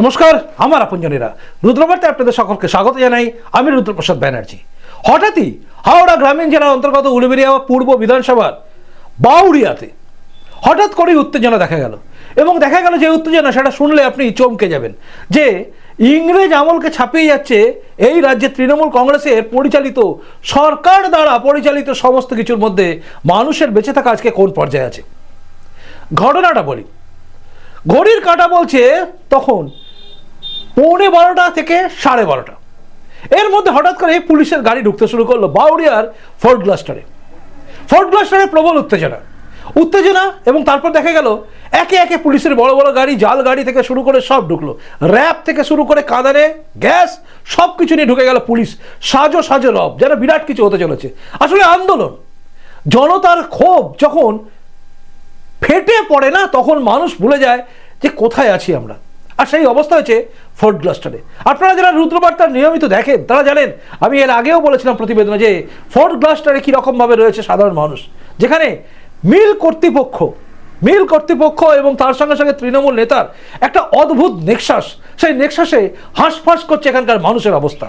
নমস্কার, আমার আপনজনেরা রুদ্রবার্তায় আপনাদের সকলকে স্বাগত জানাই। আমি রুদ্রপ্রসাদ ব্যানার্জি। হঠাৎই হাওড়া গ্রামীণ জেলার অন্তর্গত উলুবেড়িয়া পূর্ব বিধানসভার বাউরিয়াতে হঠাৎ করেই উত্তেজনা দেখা গেল, এবং দেখা গেল যে উত্তেজনা সেটা শুনলে আপনি চমকে যাবেন যে ইংরেজ আমলকে ছাপিয়ে যাচ্ছে এই রাজ্যে তৃণমূল কংগ্রেসের পরিচালিত সরকার দ্বারা পরিচালিত সমস্ত কিছুর মধ্যে মানুষের বেঁচে থাকা আজকে কোন পর্যায়ে আছে। ঘটনাটা বলি। ঘড়ির কাঁটা বলছে তখন 11:15 থেকে 12:30। এর মধ্যে হঠাৎ করে পুলিশের গাড়ি ঢুকতে শুরু করলো বাউরিয়ার ফোর্ট গ্লাস্টারে। ফোর্ট গ্লাস্টারে প্রবল উত্তেজনা এবং তারপর দেখা গেল একে একে পুলিশের বড় বড় গাড়ি, জাল গাড়ি থেকে শুরু করে সব ঢুকলো। র্যাব থেকে শুরু করে কাঁদানে গ্যাস সব কিছু নিয়ে ঢুকে গেল পুলিশ। সাজো রব, যেন বিরাট কিছু হতে চলেছে। আসলে আন্দোলন, জনতার ক্ষোভ যখন ফেটে পড়ে না, তখন মানুষ ভুলে যায় যে কোথায় আছি আমরা। আর সেই অবস্থা হয়েছে ফোর্ট গ্লাস্টারে। আপনারা যারা রুদ্রবার্তার নিয়মিত দেখেন তারা জানেন, আমি এর আগেও বলেছিলাম প্রতিবেদনে যে ফোর্ট গ্লাস্টারে কীরকমভাবে রয়েছে সাধারণ মানুষ, যেখানে মিল কর্তৃপক্ষ এবং তার সঙ্গে সঙ্গে তৃণমূল নেতার একটা অদ্ভুত নেক্সাস, সেই নেক্সাসে হাঁসফাঁস করছে এখানকার মানুষের অবস্থা।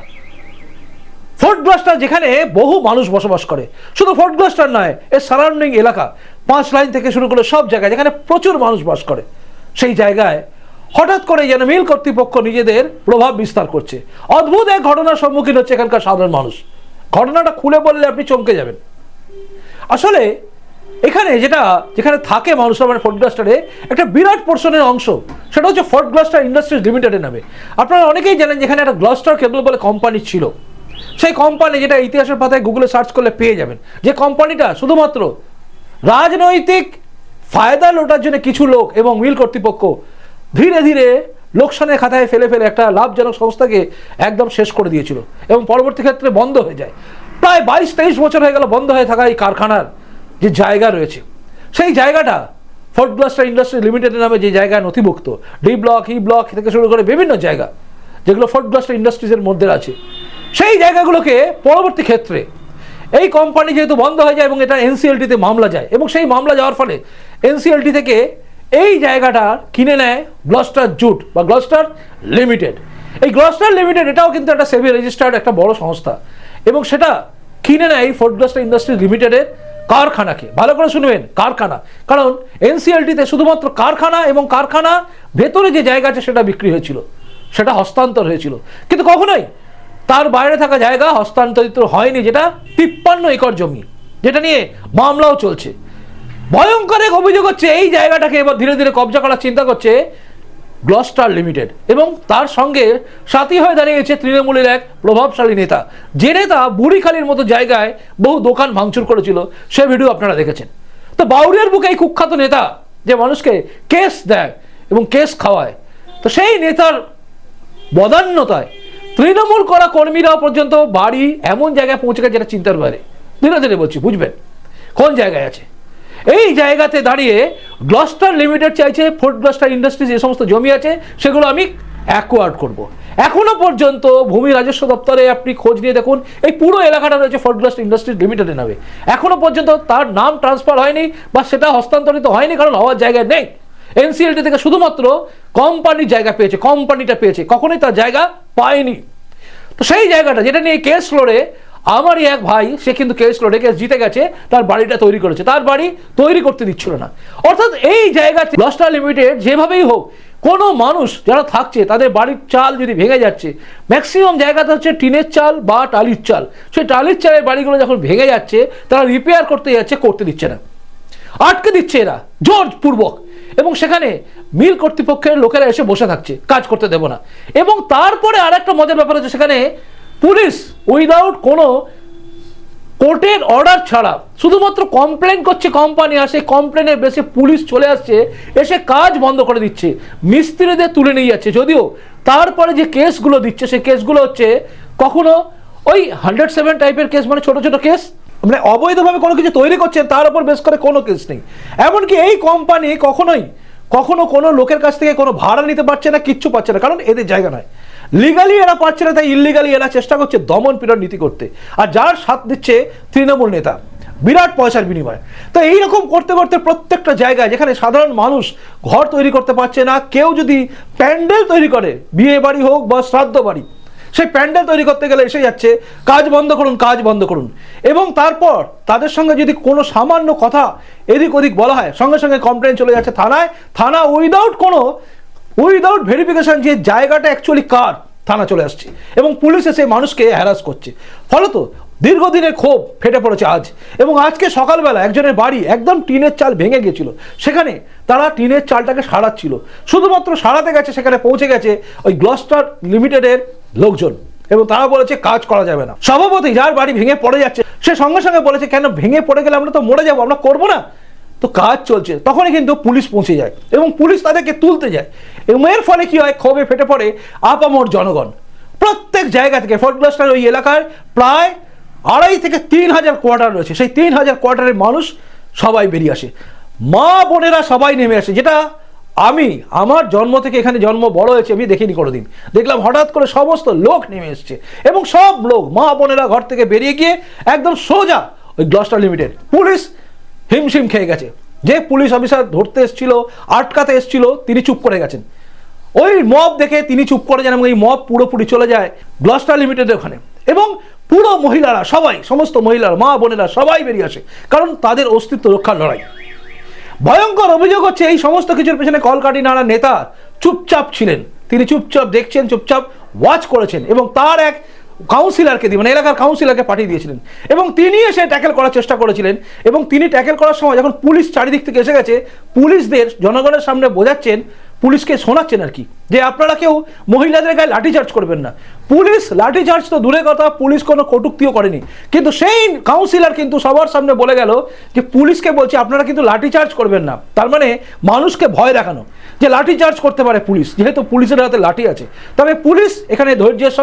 ফোর্ট গ্লাস্টার যেখানে বহু মানুষ বসবাস করে, শুধু ফোর্ট গ্লাস্টার নয়, এর সারাউন্ডিং এলাকা 5 লাইন থেকে শুরু করে সব জায়গায় যেখানে প্রচুর মানুষ বাস করে, সেই জায়গায় হঠাৎ করে যেন মিল কর্তৃপক্ষ নিজেদের প্রভাব বিস্তার করছে। অদ্ভুত এক ঘটনার সম্মুখীন হচ্ছে এখানকার সাধারণ মানুষ। ঘটনাটা খুলে বললে আপনি চমকে যাবেন। আসলে এখানে যেখানে থাকে মানুষরা, মানে ফোর্ট গ্লাস্টারে একটা বিরাট পোর্শনের অংশ, সেটা হচ্ছে ফোর্ট গ্লাস্টার ইন্ডাস্ট্রিজ লিমিটেডের নামে। আপনারা অনেকেই জানেন যেখানে একটা গ্লাস্টার কেবল বলে কোম্পানি ছিল। সেই কোম্পানি, যেটা ইতিহাসের পাতায় গুগলে সার্চ করলে পেয়ে যাবেন, যে কোম্পানিটা শুধুমাত্র রাজনৈতিক ফায়দা লোটার জন্য কিছু লোক এবং মিল কর্তৃপক্ষ ধীরে ধীরে লোকসানের খাতায় ফেলে একটা লাভজনক সংস্থাকে একদম শেষ করে দিয়েছিল এবং পরবর্তী ক্ষেত্রে বন্ধ হয়ে যায়। প্রায় 22-23 বছর হয়ে গেল বন্ধ হয়ে থাকা এই কারখানার যে জায়গা রয়েছে, সেই জায়গাটা ফোর্ট গ্লাস্টার ইন্ডাস্ট্রি লিমিটেডের নামে যে জায়গায় নথিভুক্ত, ডি ব্লক, ই ব্লক থেকে শুরু করে বিভিন্ন জায়গা যেগুলো ফোর্ট গ্লাস্টার ইন্ডাস্ট্রিজের মধ্যে আছে, সেই জায়গাগুলোকে পরবর্তী ক্ষেত্রে এই কোম্পানি যেহেতু বন্ধ হয়ে যায় এবং এটা এনসিএলটিতে মামলা যায়, এবং সেই মামলা যাওয়ার ফলে এনসিএলটি থেকে এই জায়গাটা কিনে নেয় গ্লাস্টার জুট বা গ্লাস্টার লিমিটেড। এই গ্লাস্টার লিমিটেড এটাও কিন্তু একটা সেবি রেজিস্টার্ড একটা বড় সংস্থা, এবং সেটা কিনে নেয় এই ফোর্ট গ্লাস্টার ইন্ডাস্ট্রি লিমিটেডের কারখানাকে। ভালো করে শুনবেন, কারখানা, কারণ এনসিএলটিতে শুধুমাত্র কারখানা এবং কারখানা ভেতরে যে জায়গা আছে সেটা বিক্রি হয়েছিল, সেটা হস্তান্তর হয়েছিল, কিন্তু কখনোই তার বাইরে থাকা জায়গা হস্তান্তরিত হয়নি, যেটা 53 একর জমি, যেটা নিয়ে মামলাও চলছে। ভয়ঙ্কর এক অভিযোগ হচ্ছে এই জায়গাটাকে এবার ধীরে ধীরে কবজা করার চিন্তা করছে গ্লাস্টার লিমিটেড, এবং তার সঙ্গে সাথী হয়ে দাঁড়িয়েছে তৃণমূলের এক প্রভাবশালী নেতা, যে নেতা বুড়িখালির মতো জায়গায় বহু দোকান ভাঙচুর করেছিল, সে ভিডিও আপনারা দেখেছেন। তো বাউরিয়ার বুকে এই কুখ্যাত নেতা যে মানুষকে কেস দেয় এবং কেস খাওয়ায়, তো সেই নেতার বদান্যতায় তৃণমূল করা কর্মীরাও পর্যন্ত বাড়ি এমন জায়গায় পৌঁছে গেছে যেটা চিন্তার বাইরে। ধীরে ধীরে বলছি, বুঝবেন কোন জায়গায় আছে। এই জায়গাতে দাঁড়িয়ে গ্লাস্টার লিমিটেড চাইছে ফোর্ট গ্লাস্টার ইন্ডাস্ট্রিজ যে সমস্ত জমি আছে সেগুলো আমি অ্যাকোয়ার্ড করব। এখনো পর্যন্ত ভূমি রাজস্ব দপ্তরে আপনি খোঁজ নিয়ে দেখুন, এই পুরো এলাকাটা রয়েছে ফোর্ট গ্লাস্টার ইন্ডাস্ট্রিজ লিমিটেডের নামে। এখনো পর্যন্ত তার নাম ট্রান্সফার হয়নি বা সেটা হস্তান্তরিত হয়নি, কারণ হওয়ার জায়গায় নেই। এনসিএলটি থেকে শুধুমাত্র কোম্পানির জায়গা পেয়েছে, কোম্পানিটা পেয়েছে, কখনোই তার জায়গা পায়নি। তো সেই জায়গাটা যেটা নিয়ে কেস লড়ে আমারই এক ভাই, সে কিন্তু কেস লড়ে কেস জিতে গেছে, তার বাড়িটা তৈরি করেছে, তার বাড়ি তৈরি করতে দিচ্ছিল না। অর্থাৎ এই জায়গাতে গ্লাস্টার লিমিটেড যেভাবেই হোক, কোনো মানুষ যারা থাকছে তাদের বাড়ির চাল যদি ভেঙে যাচ্ছে, ম্যাক্সিমাম জায়গাতে হচ্ছে টিনের চাল বা টালির চাল, সেই টালির চালের বাড়িগুলো যখন ভেঙে যাচ্ছে তারা রিপেয়ার করতে যাচ্ছে, করতে দিচ্ছে না, আটকে দিচ্ছে এরা জোরপূর্বক, এবং সেখানে মিল কর্তৃপক্ষের লোকেরা এসে বসে থাকছে, কাজ করতে দেব না। এবং তারপরে আর একটা মজার ব্যাপার হচ্ছে, সেখানে পুলিশ উইদাউট কোনো কোর্টের অর্ডার ছাড়া শুধুমাত্র কমপ্লেন করছে কোম্পানি, আর সেই কমপ্লেনের বেসে পুলিশ চলে আসছে, এসে কাজ বন্ধ করে দিচ্ছে, মিস্ত্রিদের তুলে নিয়ে যাচ্ছে। যদিও তারপরে যে কেসগুলো দিচ্ছে সেই কেসগুলো হচ্ছে কখনো ওই 107 টাইপের কেস, মানে ছোট ছোট কেস, মানে অবৈধভাবে কোনো কিছু তৈরি করছেন তার উপর বেস করে কোনো কেস নেই। এমনকি এই কোম্পানি কখনো কোনো লোকের কাছ থেকে কোনো ভাড়া নিতে পারছে না, কিচ্ছু পাচ্ছে না, কারণ এদের জায়গা নয়। লিগালি এরা পাচ্ছে না, তাই ইললিগালি এরা চেষ্টা করছে দমন পীড়ন নীতি করতে। আর যার সাথ দিচ্ছে তৃণমূল নেতা, বিরাট পয়সার বিনিময়ে। তো এইরকম করতে করতে প্রত্যেকটা জায়গায় যেখানে সাধারণ মানুষ ঘর তৈরি করতে পারছে না, কেউ যদি প্যান্ডেল তৈরি করে, বিয়ে বাড়ি হোক বা শ্রাদ্ধ বাড়ি, সেই প্যান্ডেল তৈরি করতে গেলে এসে যাচ্ছে কাজ বন্ধ করুন, কাজ বন্ধ করুন। এবং তারপর তাদের সঙ্গে যদি কোনো সামান্য কথা এদিক ওদিক বলা হয়, সঙ্গে সঙ্গে কমপ্লেন চলে যাচ্ছে থানায়। থানা উইদাউট ভেরিফিকেশন যে জায়গাটা অ্যাকচুয়ালি কার, থানা চলে আসছে এবং পুলিশ এসে মানুষকে হ্যারাস করছে। ফলত দীর্ঘদিনের ক্ষোভ ফেটে পড়েছে আজ। এবং আজকে সকালবেলা একজনের বাড়ি একদম টিনের চাল ভেঙে গিয়েছিল, সেখানে তারা টিনের চালটাকে সারাচ্ছিল। শুধুমাত্র সারাতে গেছে, সেখানে পৌঁছে গেছে ওই গ্লস্টার লিমিটেডের লোকজন এবং তারা বলেছে কাজ করা যাবে না। সভাপতি যার বাড়ি ভেঙে পড়ে যাচ্ছে, সে সঙ্গে সঙ্গে বলেছে কেন ভেঙে পড়ে গেলে আমরা তো মরে যাবো, আমরা করবো না, তো কাজ চলছে। তখনই কিন্তু পুলিশ পৌঁছে যায় এবং পুলিশ তাদেরকে তুলতে যায় এবং এর ফলে কি হয়, ক্ষোভে ফেটে পড়ে আপামর জনগণ। প্রত্যেক জায়গা থেকে ফোর্ট গ্লস্টার ওই এলাকার প্রায় 2,500 থেকে 3,000 কোয়ার্টার রয়েছে, সেই 3,000 কোয়ার্টারের মানুষ সবাই বেরিয়ে আসে, মা বোনেরা সবাই নেমে আসে। যেটা আমি আমার জন্ম থেকে এখানে জন্ম বড় হয়েছে আমি দেখিনি কোনোদিন। দেখলাম হঠাৎ করে সমস্ত লোক নেমে এসছে এবং সব লোক মা বোনেরা ঘর থেকে বেরিয়ে গিয়ে একদম সোজা ওই গ্লস্টার লিমিটেড। পুলিশ হিমশিম খেয়ে গেছে। যে পুলিশ অফিসার ধরতে এসেছিল, আটকাতে এসেছিল, তিনি চুপ করে গেছেন। ওই মব দেখে তিনি চুপ করে যান এবং এই মব পুরোপুরি চলে যায় গ্লস্টার লিমিটেডের ওখানে এবং পুরো মহিলারা সবাই, সমস্ত মহিলারা, মা বোনেরা সবাই বেরিয়ে আসে, কারণ তাদের অস্তিত্ব রক্ষার লড়াই। ভয়ঙ্কর অভিযোগ হচ্ছে এই সমস্ত কিছুর পেছনে কলকাঠি নাড়া নেতা চুপচাপ ছিলেন। তিনি চুপচাপ দেখছেন, চুপচাপ ওয়াচ করেছেন এবং তার এক কাউন্সিলরকে দিয়ে, মানে এলাকার কাউন্সিলরকে পাঠিয়ে দিয়েছিলেন এবং তিনি এসে ট্যাকেল করার চেষ্টা করেছিলেন। এবং তিনি ট্যাকেল করার সময় যখন পুলিশ চারিদিক থেকে এসে গেছে, পুলিশদের জনগণের সামনে বোঝাচ্ছেন, পুলিশকে শোনাচ্ছেন আর কি, যে আপনারা কেউ মহিলাদের গায়ে লাঠিচার্জ করবেন না। পুলিশ লাঠিচার্জ তো দূরের কথা, পুলিশ কোনো কটূক্তিও করেনি, কিন্তু সেই কাউন্সিলর কিন্তু সবার সামনে বলে গেল যে পুলিশকে বলছে আপনারা কিন্তু লাঠিচার্জ করবেন না। তার মানে মানুষকে ভয় দেখানো যে লাঠিচার্জ করতে পারে পুলিশ, যেহেতু পুলিশের হাতে লাঠি আছে। তবে পুলিশ এখানে ধৈর্যের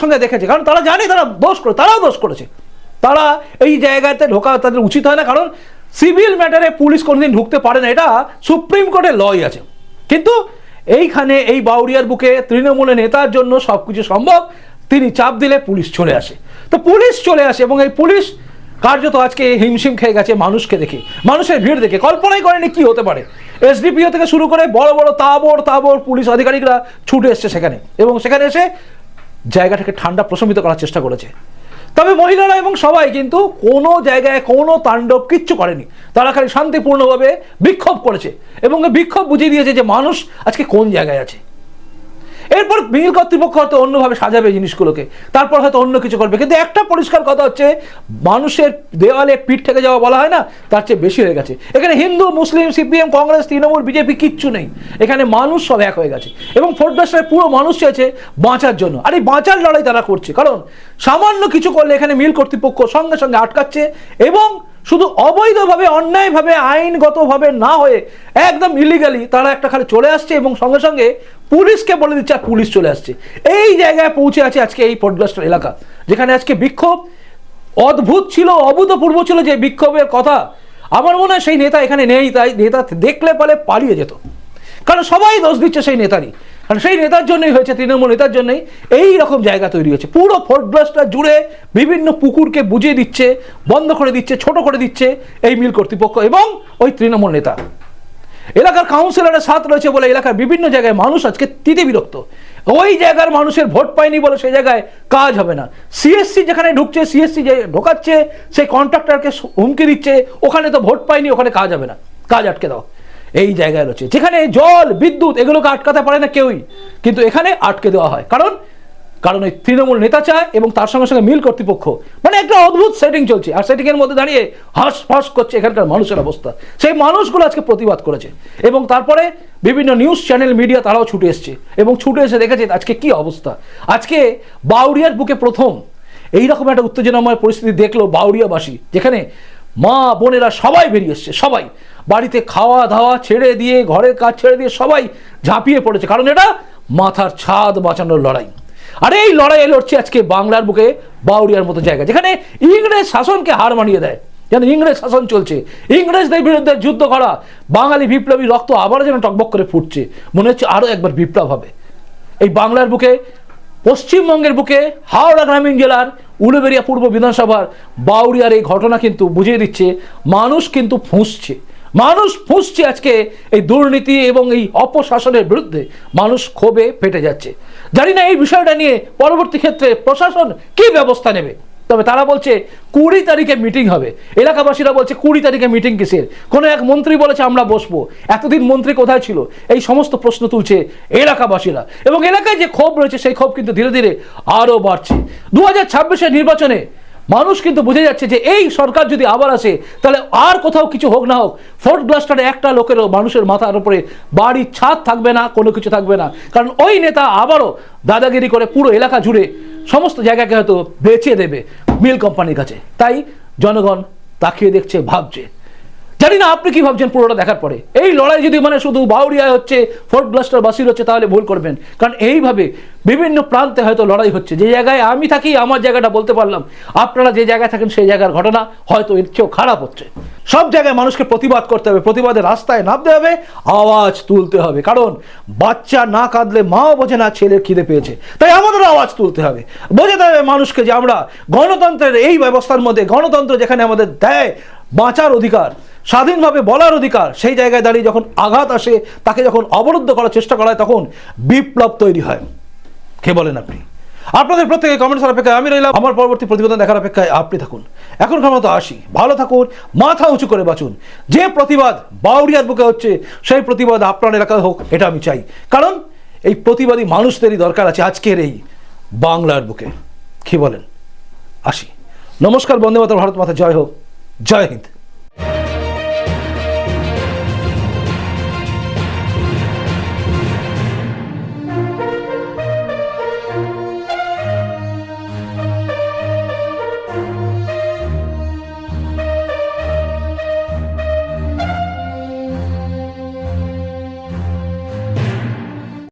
সঙ্গে দেখেছে, কারণ তারা জানে তারা দোষ করে, তারাও দোষ করেছে। তারা এই জায়গাতে ঢোকা তাদের উচিত হয় না, কারণ সিভিল ম্যাটারে পুলিশ কোনোদিন ঢুকতে পারে না, এটা সুপ্রিম কোর্টের লই আছে। কিন্তু এইখানে এই বাউরিয়ার বুকে তৃণমূলের নেতার জন্য সবকিছু সম্ভব। তিনি চাপ দিলে পুলিশ চলে আসে, তো পুলিশ চলে আসে এবং এই পুলিশ কার্যত আজকে হিমশিম খেয়ে গেছে মানুষকে দেখে, মানুষের ভিড় দেখে। কল্পনাই করেনি কি হতে পারে। এসডিপিও থেকে শুরু করে বড় বড় তাবড় পুলিশ আধিকারিকরা ছুটে এসছে সেখানে এবং সেখানে এসে জায়গাটাকে ঠান্ডা প্রশমিত করার চেষ্টা করেছে। তবে মহিলারা এবং সবাই কিন্তু কোনো জায়গায় কোনো তাণ্ডব কিচ্ছু করেনি, তারা খালি শান্তিপূর্ণভাবে বিক্ষোভ করেছে এবং বিক্ষোভ বুঝিয়ে দিয়েছে যে মানুষ আজকে কোন জায়গায় আছে। এরপর মিল কর্তৃপক্ষ হয়তো অন্যভাবে সাজাবে জিনিসগুলোকে, তারপর হয়তো অন্য কিছু করবে, কিন্তু একটা পরিষ্কার কথা হচ্ছে মানুষের দেওয়ালে পিঠ থেকে যাওয়া বলা হয় না, তার চেয়ে বেশি হয়ে গেছে। এখানে হিন্দু, মুসলিম, সিপিএম, কংগ্রেস, তৃণমূল, বিজেপি কিচ্ছু নেই, এখানে মানুষ সব এক হয়ে গেছে এবং ফোর্ট গ্লস্টারের পুরো মানুষ চাইছে বাঁচার জন্য। আর এই বাঁচার লড়াই তারা করছে, কারণ সামান্য কিছু করলে এখানে মিল কর্তৃপক্ষ সঙ্গে সঙ্গে আটকাচ্ছে এবং শুধু অবৈধভাবে, অন্যায়ভাবে, আইনগতভাবে না হয়ে একদম ইলিগালি তারা একটা খালি চলে আসছে এবং সঙ্গে সঙ্গে পুলিশকে বলে দিচ্ছে আর পুলিশ চলে আসছে। এই জায়গায় পৌঁছে আছে আজকে এই ফোর্ট গ্লস্টার এলাকা, যেখানে আজকে বিক্ষোভ অদ্ভুত ছিল, অভূতপূর্ব ছিল। যে বিক্ষোভের কথা আমার মনে হয় সেই নেতা এখানে নেই, তাই নেতা দেখলে পালে পালিয়ে যেত, কারণ সবাই দোষ দিচ্ছে সেই নেতারই, কারণ সেই নেতার জন্যই হয়েছে, তৃণমূল নেতার জন্যই এই রকম জায়গা তৈরি হয়েছে। পুরো ফোর্ট গ্লস্টার জুড়ে বিভিন্ন পুকুরকে বুঝিয়ে দিচ্ছে, বন্ধ করে দিচ্ছে, ছোট করে দিচ্ছে এই মিল কর্তৃপক্ষ এবং ওই তৃণমূল নেতা। এলাকার কাউন্সিলরের সাথ রয়েছে বলে এলাকার বিভিন্ন জায়গায় মানুষ আজকে তিতে বিরক্ত। ওই জায়গার মানুষের ভোট পায়নি বলে সেই জায়গায় কাজ হবে না। সিএসসি যেখানে ঢুকছে, সিএসসি যে ঢোকাচ্ছে, সেই কন্ট্রাক্টরকে হুমকি দিচ্ছে, ওখানে তো ভোট পায়নি, ওখানে কাজ হবে না, কাজ আটকে দাও। এই জায়গায় রয়েছে যেখানে জল, বিদ্যুৎ এগুলোকে আটকাতে পারে না কেউই, কিন্তু এখানে আটকে দেওয়া হয়, কারণ ওই তৃণমূল নেতা চায় এবং তার সঙ্গে সঙ্গে মিল কর্তৃপক্ষ, মানে একটা অদ্ভুত সেটিং চলছে। আর সেটিং এর মধ্যে দাঁড়িয়ে হাঁস করছে এখানকার মানুষের অবস্থা। সেই মানুষগুলো আজকে প্রতিবাদ করেছে এবং তারপরে বিভিন্ন নিউজ চ্যানেল, মিডিয়া তারাও ছুটে এসছে এবং ছুটে এসে দেখেছে আজকে কি অবস্থা। আজকে বাউরিয়ার বুকে প্রথম এইরকম একটা উত্তেজনাময় পরিস্থিতি দেখলো বাউরিয়াবাসী, যেখানে মা বোনেরা সবাই বেরিয়ে এসছে, সবাই বাড়িতে খাওয়া দাওয়া ছেড়ে দিয়ে, ঘরের কাজ ছেড়ে দিয়ে সবাই ঝাঁপিয়ে পড়েছে, কারণ এটা মাথার ছাদ বাঁচানোর লড়াই। আর এই লড়াই লড়ছে আজকে বাংলার বুকে বাউরিয়ার মতো জায়গা, যেখানে ইংরেজ শাসনকে হার মানিয়ে দেয়। যেন ইংরেজ শাসন চলছে, ইংরেজদের বিরুদ্ধে যুদ্ধ করা বাঙালি বিপ্লবী রক্ত আবার যেন টকবক করে ফুটছে, মনে হচ্ছে আরো একবার বিপ্লব হবে। এই বাংলার বুকে পশ্চিমবঙ্গের বুকে হাওড়া গ্রামীণ জেলার উলুবেড়িয়া পূর্ব বিধানসভার বাউরিয়ার এই ঘটনা কিন্তু বুঝিয়ে দিচ্ছে মানুষ কিন্তু ফুঁসছে আজকে এই দুর্নীতি এবং এই অপশাসনের বিরুদ্ধে মানুষ ক্ষোভে ফেটে যাচ্ছে। জানি না এই বিষয়টা নিয়ে পরবর্তী ক্ষেত্রে প্রশাসন কি ব্যবস্থা নেবে, তবে তারা বলছে 20 তারিখে মিটিং হবে। এলাকাবাসীরা বলছে 20 তারিখে মিটিং কিসের? কোনো এক মন্ত্রী বলেছে আমরা বসবো, এতদিন মন্ত্রী কোথায় ছিল? এই সমস্ত প্রশ্ন তুলছে এলাকাবাসীরা, এবং এলাকায় যে ক্ষোভ রয়েছে সেই ক্ষোভ কিন্তু ধীরে ধীরে আরও বাড়ছে। 2026-এর নির্বাচনে মানুষ কিন্তু বুঝে যাচ্ছে যে এই সরকার যদি আবার আসে তাহলে আর কোথাও কিছু হোক না হোক, ফোর্ট ব্লাস্টারে একটা লোকেরও মানুষের মাথার উপরে বাড়ির ছাদ থাকবে না, কোনো কিছু থাকবে না, কারণ ওই নেতা আবারও দাদাগিরি করে পুরো এলাকা জুড়ে সমস্ত জায়গাকে হয়তো বেচে দেবে মিল কোম্পানির কাছে। তাই জনগণ তাকিয়ে দেখছে, ভাবছে। জানি না আপনি কি ভাবছেন পুরোটা দেখার পরে। এই লড়াই যদি মানে শুধু বাউরিয়ায় হচ্ছে, ফোর্ট ব্লাস্টার বাসির হচ্ছে, তাহলে ভুল করবেন, কারণ এইভাবে বিভিন্ন প্রান্তে হয়তো লড়াই হচ্ছে। যে জায়গায় আমি থাকি আমার জায়গাটা বলতে পারলাম, আপনারা যে জায়গায় থাকেন সেই জায়গার ঘটনা হয়তো এর চেয়েও খারাপ হচ্ছে। সব জায়গায় মানুষকে প্রতিবাদ করতে হবে, প্রতিবাদের রাস্তায় নামতে হবে, আওয়াজ তুলতে হবে, কারণ বাচ্চা না কাঁদলে মাও বোঝে না ছেলের খিদে পেয়েছে। তাই আমাদের আওয়াজ তুলতে হবে, বোঝাতে হবে মানুষকে যে আমরা গণতন্ত্রের এই ব্যবস্থার মধ্যে, গণতন্ত্র যেখানে আমাদের দেয় বাঁচার অধিকার, স্বাধীনভাবে বলার অধিকার, সেই জায়গায় দাঁড়িয়ে যখন আঘাত আসে, তাকে যখন অবরুদ্ধ করার চেষ্টা করা হয়, তখন বিপ্লব তৈরি হয়। কে বলেন আপনি? আপনাদের প্রত্যেকে কমেন্টসের অপেক্ষায় আমি রইলাম। আমার পরবর্তী প্রতিবেদন দেখার অপেক্ষায় আপনি থাকুন। এখনকার মতো আসি, ভালো থাকুন, মাথা উঁচু করে বাঁচুন। যে প্রতিবাদ বাউরিয়ার বুকে হচ্ছে, সেই প্রতিবাদ আপনার এলাকায় হোক, এটা আমি চাই, কারণ এই প্রতিবাদী মানুষদেরই দরকার আছে আজকের এই বাংলার বুকে। কি বলেন? আসি। নমস্কার, বন্দে মাতরম, ভারত মাতা জয় হোক, জয় হিন্দ।